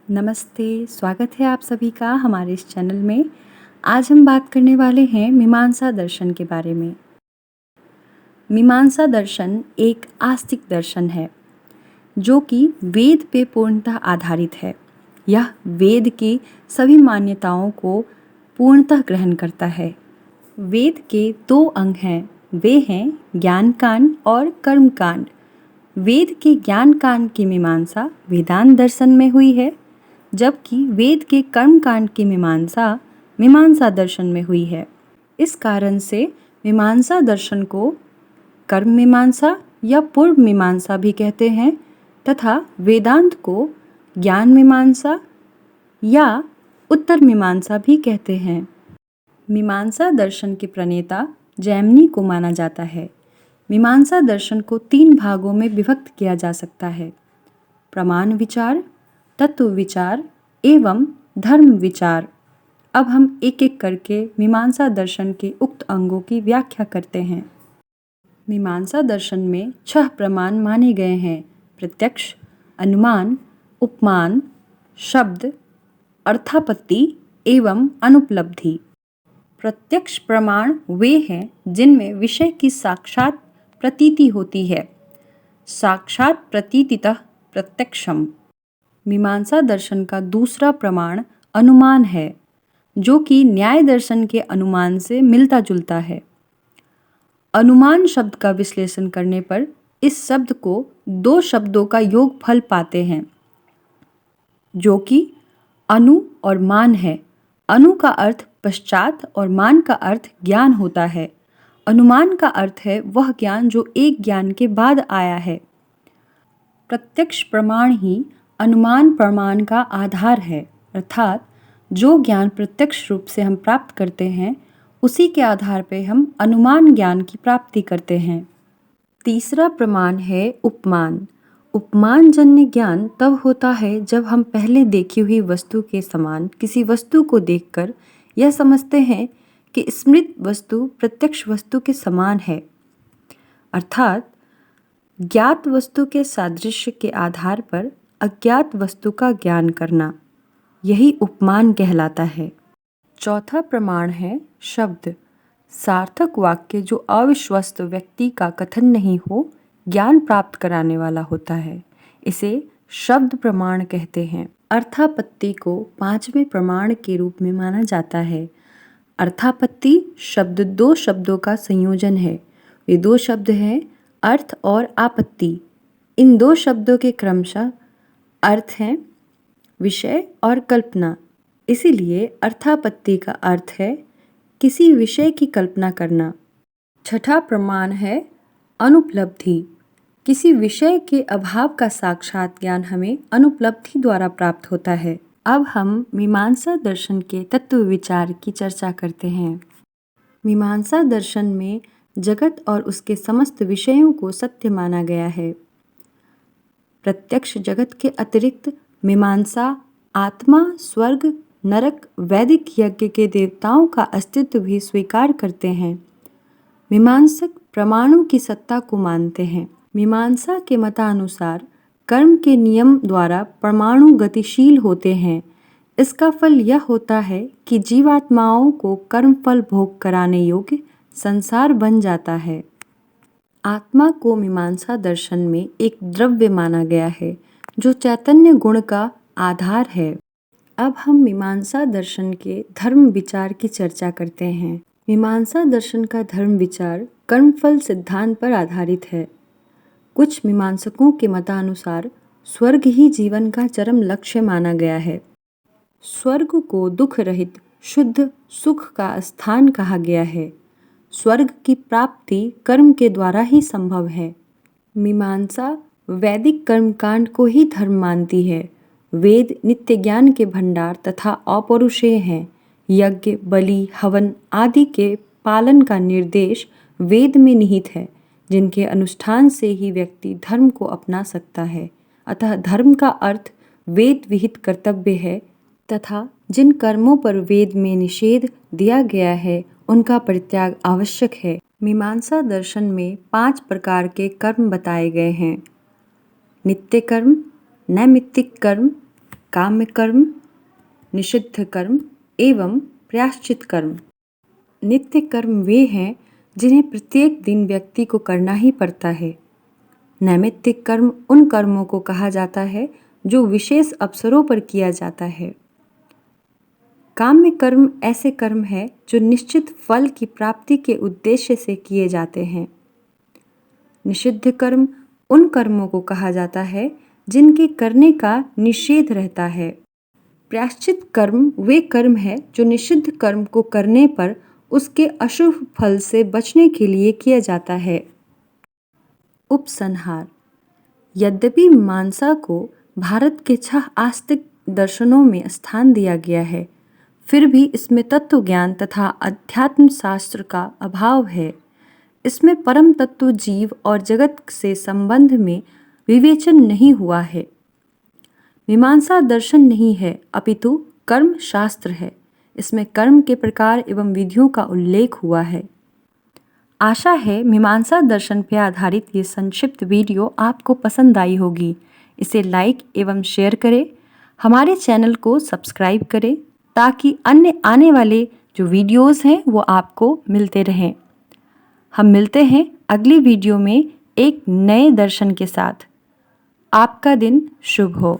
नमस्ते, स्वागत है आप सभी का हमारे इस चैनल में। आज हम बात करने वाले हैं मीमांसा दर्शन के बारे में। मीमांसा दर्शन एक आस्तिक दर्शन है जो कि वेद पे पूर्णतः आधारित है। यह वेद की सभी मान्यताओं को पूर्णतः ग्रहण करता है। वेद के दो अंग हैं, वे हैं ज्ञान कांड और कर्म कांड। वेद के ज्ञान कांड की मीमांसा वेदांत दर्शन में हुई है, जबकि वेद के कर्म कांड की मीमांसा मीमांसा दर्शन में हुई है। इस कारण से मीमांसा दर्शन को कर्म मीमांसा या पूर्व मीमांसा भी कहते हैं तथा वेदांत को ज्ञान मीमांसा या उत्तर मीमांसा भी कहते हैं। मीमांसा दर्शन के प्रणेता जैमिनी को माना जाता है। मीमांसा दर्शन को 3 भागों में विभक्त किया जा सकता है: प्रमाण विचार, तत्व विचार एवं धर्म विचार। अब हम एक एक करके मीमांसा दर्शन के उक्त अंगों की व्याख्या करते हैं। मीमांसा दर्शन में 6 प्रमाण माने गए हैं: प्रत्यक्ष, अनुमान, उपमान, शब्द, अर्थापत्ति एवं अनुपलब्धि। प्रत्यक्ष प्रमाण वे हैं जिनमें विषय की साक्षात प्रतीति होती है। साक्षात प्रतीतितः प्रत्यक्षम। मीमांसा दर्शन का दूसरा प्रमाण अनुमान है, जो कि न्याय दर्शन के अनुमान से मिलता जुलता है। अनुमान शब्द का विश्लेषण करने पर इस शब्द को 2 शब्दों का योगफल पाते हैं, जो कि अनु और मान है। अनु का अर्थ पश्चात और मान का अर्थ ज्ञान होता है। अनुमान का अर्थ है वह ज्ञान जो एक ज्ञान के बाद आया है। प्रत्यक्ष प्रमाण ही अनुमान प्रमाण का आधार है, अर्थात जो ज्ञान प्रत्यक्ष रूप से हम प्राप्त करते हैं उसी के आधार पर हम अनुमान ज्ञान की प्राप्ति करते हैं। तीसरा प्रमाण है उपमान। उपमान जन्य ज्ञान तब होता है जब हम पहले देखी हुई वस्तु के समान किसी वस्तु को देखकर यह समझते हैं कि स्मृत वस्तु प्रत्यक्ष वस्तु के समान है, अर्थात ज्ञात वस्तु के सादृश्य के आधार पर अज्ञात वस्तु का ज्ञान करना, यही उपमान कहलाता है। चौथा प्रमाण है शब्द। सार्थक वाक्य जो अविश्वस्त व्यक्ति का कथन नहीं हो, ज्ञान प्राप्त कराने वाला होता है, इसे शब्द प्रमाण कहते हैं। अर्थापत्ति को 5वें प्रमाण के रूप में माना जाता है। अर्थापत्ति शब्द 2 शब्दों का संयोजन है। वे 2 शब्द हैं अर्थ और आपत्ति। इन 2 शब्दों के क्रमशः अर्थ हैं विषय और कल्पना। इसीलिए अर्थापत्ति का अर्थ है किसी विषय की कल्पना करना। छठा प्रमाण है अनुपलब्धि। किसी विषय के अभाव का साक्षात ज्ञान हमें अनुपलब्धि द्वारा प्राप्त होता है। अब हम मीमांसा दर्शन के तत्व विचार की चर्चा करते हैं। मीमांसा दर्शन में जगत और उसके समस्त विषयों को सत्य माना गया है। प्रत्यक्ष जगत के अतिरिक्त मीमांसा आत्मा, स्वर्ग, नरक, वैदिक यज्ञ के देवताओं का अस्तित्व भी स्वीकार करते हैं। मीमांसक प्रमाणों की सत्ता को मानते हैं। मीमांसा के मतानुसार कर्म के नियम द्वारा परमाणु गतिशील होते हैं। इसका फल यह होता है कि जीवात्माओं को कर्म फल भोग कराने योग्य संसार बन जाता है। आत्मा को मीमांसा दर्शन में एक द्रव्य माना गया है जो चैतन्य गुण का आधार है। अब हम मीमांसा दर्शन के धर्म विचार की चर्चा करते हैं। मीमांसा दर्शन का धर्म विचार कर्मफल सिद्धांत पर आधारित है। कुछ मीमांसकों के मतानुसार स्वर्ग ही जीवन का चरम लक्ष्य माना गया है। स्वर्ग को दुख रहित शुद्ध सुख का स्थान कहा गया है। स्वर्ग की प्राप्ति कर्म के द्वारा ही संभव है। मीमांसा वैदिक कर्मकांड को ही धर्म मानती है। वेद नित्य ज्ञान के भंडार तथा अपौरुषेय हैं। यज्ञ, बलि, हवन आदि के पालन का निर्देश वेद में निहित है, जिनके अनुष्ठान से ही व्यक्ति धर्म को अपना सकता है। अतः धर्म का अर्थ वेद विहित कर्तव्य है तथा जिन कर्मों पर वेद में निषेध दिया गया है उनका परित्याग आवश्यक है। मीमांसा दर्शन में 5 प्रकार के कर्म बताए गए हैं: नित्य कर्म, नैमित्तिक कर्म, काम्य कर्म, निषिद्ध कर्म एवं प्रायश्चित कर्म। नित्य कर्म वे हैं जिन्हें प्रत्येक दिन व्यक्ति को करना ही पड़ता है। नैमित्तिक कर्म उन कर्मों को कहा जाता है जो विशेष अवसरों पर किया जाता है। काम्य कर्म ऐसे कर्म है जो निश्चित फल की प्राप्ति के उद्देश्य से किए जाते हैं। निषिद्ध कर्म उन कर्मों को कहा जाता है जिनके करने का निषेध रहता है। प्रायश्चित कर्म वे कर्म है जो निषिद्ध कर्म को करने पर उसके अशुभ फल से बचने के लिए किया जाता है। उपसंहार। यद्यपि मीमांसा को भारत के 6 आस्तिक दर्शनों में स्थान दिया गया है, फिर भी इसमें तत्व ज्ञान तथा अध्यात्म शास्त्र का अभाव है। इसमें परम तत्व जीव और जगत से संबंध में विवेचन नहीं हुआ है। मीमांसा दर्शन नहीं है अपितु कर्म शास्त्र है। इसमें कर्म के प्रकार एवं विधियों का उल्लेख हुआ है। आशा है मीमांसा दर्शन पर आधारित ये संक्षिप्त वीडियो आपको पसंद आई होगी। इसे लाइक एवं शेयर करें। हमारे चैनल को सब्सक्राइब करें ताकि अन्य आने वाले जो वीडियोस हैं वो आपको मिलते रहें। हम मिलते हैं अगली वीडियो में एक नए दर्शन के साथ। आपका दिन शुभ हो।